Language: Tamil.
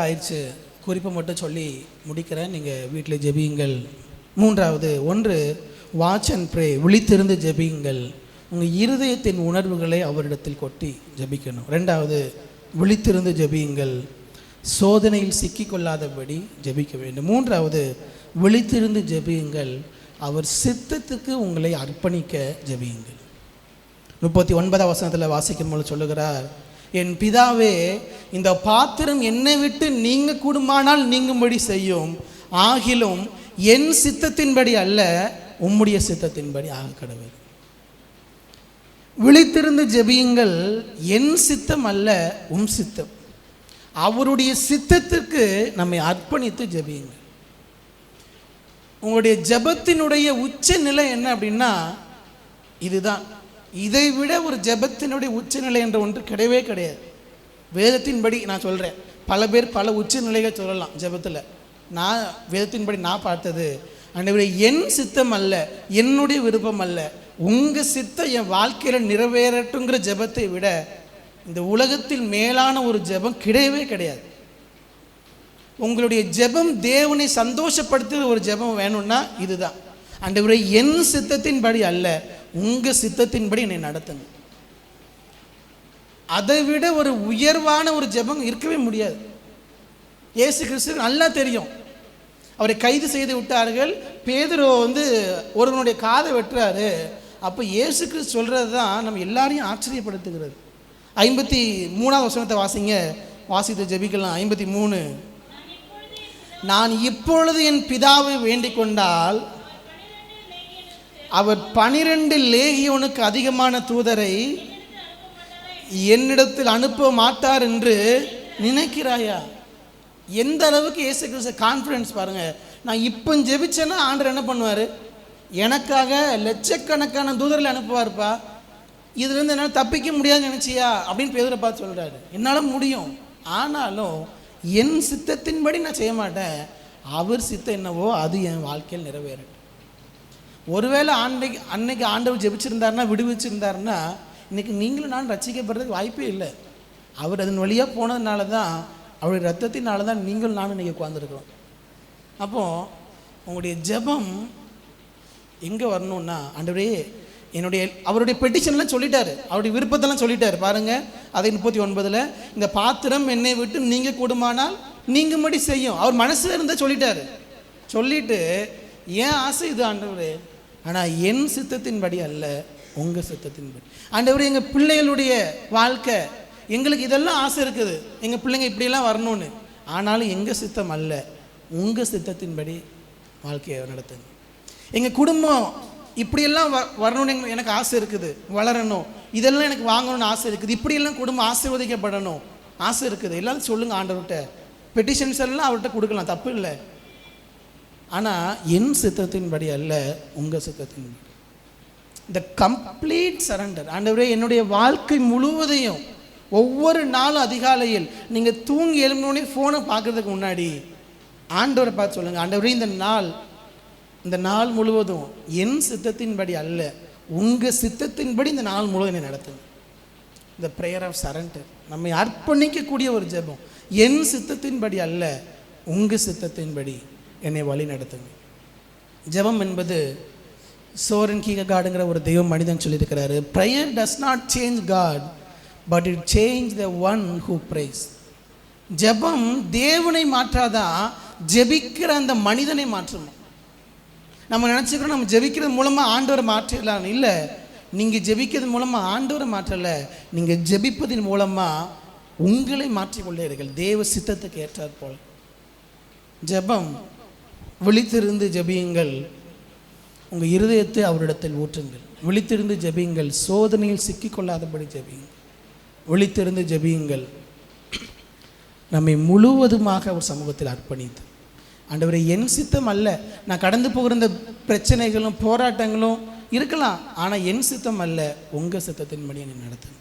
ஆயிடுச்சு. குறிப்பை மட்டும் சொல்லி முடிக்கிறேன், நீங்கள் வீட்டில் ஜெபியுங்கள். மூன்றாவது, ஒன்று, வாட்ச் அண்ட் ப்ரே, விழித்திருந்து ஜெபியுங்கள். உங்கள் இருதயத்தின் உணர்வுகளை அவரிடத்தில் கொட்டி ஜெபிக்கணும். ரெண்டாவது, விழித்திருந்து ஜெபியுங்கள், சோதனையில் சிக்கிக்கொள்ளாதபடி ஜெபிக்க வேண்டும். மூன்றாவது, விழித்திருந்து ஜெபியுங்கள், அவர் சித்தத்துக்கு உங்களை அர்ப்பணிக்க ஜெபியுங்கள். 39ஆம் வசனத்தில் வாசிக்கும் போது சொல்லுகிறார், என் பிதாவே, இந்த பாத்திரம் என்னை விட்டு நீங்க கூடுமானால் நீங்கும்படி செய்யும், ஆகிலும் என் சித்தத்தின்படி அல்ல உம்முடைய சித்தத்தின்படி ஆக கடவுள். விழித்திருந்து ஜெபியுங்கள், என் சித்தம் அல்ல உம் சித்தம். அவருடைய சித்தத்திற்கு நம்மை அர்ப்பணித்து ஜெபியுங்கள். உங்களுடைய ஜெபத்தினுடைய உச்ச நிலை என்ன அப்படின்னா இதுதான். இதை விட ஒரு ஜெபத்தினுடைய உச்சநிலை என்ற ஒன்று கிடையவே கிடையாது. வேதத்தின்படி நான் சொல்கிறேன். பல பேர் பல உச்ச நிலைகள் சொல்லலாம் ஜெபத்தில். நான் வேதத்தின்படி நான் பார்த்தது, ஆண்டவரே என் சித்தம் அல்ல, என்னுடைய விருப்பம் அல்ல, உங்கள் சித்தம் என் வாழ்க்கையில் நிறைவேறட்டுங்கிற ஜெபத்தை விட இந்த உலகத்தில் மேலான ஒரு ஜெபம் கிடையவே கிடையாது. உங்களுடைய ஜெபம் தேவனை சந்தோஷப்படுத்துகிற ஒரு ஜெபம் வேணும்னா இதுதான். ஆண்டவரே என் சித்தத்தின்படி அல்ல, உங்கள் சித்தத்தின்படி என்னை நடத்துங்க. அதை விட ஒரு உயர்வான ஒரு ஜெபம் இருக்கவே முடியாது. இயேசு கிறிஸ்து நல்லா தெரியும். அவரை கைது செய்து விட்டார்கள். பேதுரு ஒருவனுடைய காதை வெட்டுறாரு. அப்போ இயேசு கிறிஸ்து சொல்கிறது தான் நம்ம எல்லாரையும் ஆச்சரியப்படுத்துகிறது. 53ஆம் வசனத்தை வாசித்து ஜெபிக்கலாம். 53, நான் இப்பொழுது என் பிதாவை வேண்டிக் கொண்டால் அவர் 12 லேகியோனுக்கு அதிகமான தூதரை என்னிடத்தில் அனுப்ப மாட்டார் என்று நினைக்கிறாயா? எந்த அளவுக்கு இயேசு கிறிஸ்து கான்ஃபிடன்ஸ் பாருங்க. நான் இப்போ ஜெபிச்சேன்னா ஆண்டவர் என்ன பண்ணுவார்? எனக்காக லட்சக்கணக்கான தூதர்கள் அனுப்புவார்ப்பா. இதுலேருந்து என்னால் தப்பிக்க முடியாதுன்னு நினச்சியா அப்படின்னு பேதுரை பார்த்து சொல்கிறாரு. என்னால் முடியும், ஆனாலும் என் சித்தத்தின்படி நான் செய்ய மாட்டேன். அவர் சித்தம் என்னவோ அது என் வாழ்க்கையில் நிறைவேறட்டும். ஒருவேளை அன்னைக்கு ஆண்டவர் ஜெபிச்சிருந்தாருன்னா, விடுவிச்சிருந்தாருன்னா, இன்றைக்கி நீங்களும் நான் ரட்சிக்கப்படுறதுக்கு வாய்ப்பே இல்லை. அவர் அதன் வழியாக போனதுனால தான், அவருடைய ரத்தத்தினால தான் நீங்களும் நானும் இன்றைக்கி உட்காந்துருக்கிறோம். அப்போது உங்களுடைய ஜெபம் எங்கே வரணும்னா, ஆண்டவரே அவருடைய பெட்டிஷன்லாம் சொல்லிட்டாரு, அவருடைய விருப்பத்தெல்லாம் சொல்லிட்டாரு. பாருங்கள், அதை 39, இந்த பாத்திரம் என்னை விட்டு நீங்க கூடுமானால் நீங்கும்படி செய்யும். அவர் மனசில் இருந்தால் சொல்லிட்டாரு. சொல்லிட்டு ஏன் ஆசை இது ஆண்டவரே, ஆனால் என் சித்தத்தின்படி அல்ல உங்கள் சித்தத்தின்படி. ஆண்டவரே, எங்கள் பிள்ளைகளுடைய வாழ்க்கை, எங்களுக்கு இதெல்லாம் ஆசை இருக்குது, எங்கள் பிள்ளைங்க இப்படியெல்லாம் வரணும்னு, ஆனாலும் எங்கள் சித்தம் அல்ல உங்கள் சித்தத்தின்படி வாழ்க்கையை நடத்துங்க. எங்கள் குடும்பம் இப்படியெல்லாம் வரணும்னு எனக்கு ஆசை இருக்குது, வளரணும், இதெல்லாம் எனக்கு வாங்கணும்னு ஆசை இருக்குது, இப்படியெல்லாம் குடும்பம் ஆசீர்வதிக்கப்படணும் ஆசை இருக்குது. எல்லாம் சொல்லுங்கள் ஆண்டவர்கிட்ட. பெட்டிஷன்ஸ் எல்லாம் அவர்கிட்ட கொடுக்கலாம், தப்பு இல்லை. ஆனால் என் சித்தத்தின்படி அல்ல உங்கள் சித்தத்தின்படி. இந்த கம்ப்ளீட் சரண்டர். ஆண்டவரே, என்னுடைய வாழ்க்கை முழுவதையும் ஒவ்வொரு நாளும் அதிகாலையில் நீங்கள் தூங்கி எழும்பினோடனே ஃபோனை பார்க்குறதுக்கு முன்னாடி ஆண்டவரை பார்த்து சொல்லுங்கள், ஆண்டவரே இந்த நாள் முழுவதும் என் சித்தத்தின்படி அல்ல உங்கள் சித்தத்தின்படி இந்த நாள் முழுவதும் என்னை நடத்துங்க. இந்த ப்ரேயர் ஆஃப் சரண்டர், நம்மை அர்ப்பணிக்கக்கூடிய ஒரு ஜெபம். என் சித்தத்தின்படி அல்ல உங்கள் சித்தத்தின்படி என்னை வழி நடத்துங்க. ஜெபம் என்பது சோரன் கீர்கெகார்டுங்கிற ஒரு தெய்வ மனிதன் சொல்லியிருக்கிறாரு, prayer does not change God but it change the one who prays. ஜெபம் தேவனை மாற்றாதான், ஜெபிக்கிற அந்த மனிதனை மாற்றணும். நம்ம நினச்சிக்கிறோம் நம்ம ஜெபிக்கிறது மூலமாக ஆண்டவரை மாற்றிடலாம். இல்லை, நீங்கள் ஜெபிக்கிறது மூலமாக ஆண்டவரை மாற்றலை, நீங்கள் ஜெபிப்பதின் மூலமாக உங்களை மாற்றிக்கொள்ளீர்கள் தேவ சித்தத்துக்கு ஏற்றாற் போல. ஜெபம், விழித்திருந்து ஜெபியுங்கள், உங்கள் இருதயத்தை அவரிடத்தில் ஊற்றுங்கள். விழித்திருந்து ஜெபியுங்கள், சோதனையில் சிக்கிக்கொள்ளாதபடி ஜெபியுங்கள். விழித்திருந்து ஜெபியுங்கள், நம்மை முழுவதுமாக ஒரு சமூகத்தில் அர்ப்பணித்து, ஆண்டவரே என் சித்தம் அல்ல, நான் கடந்து போகிற இந்த பிரச்சனைகளும் போராட்டங்களும் இருக்கலாம், ஆனால் என் சித்தம் அல்ல உங்கள் சித்தத்தின்படி என்னை நடத்துங்க.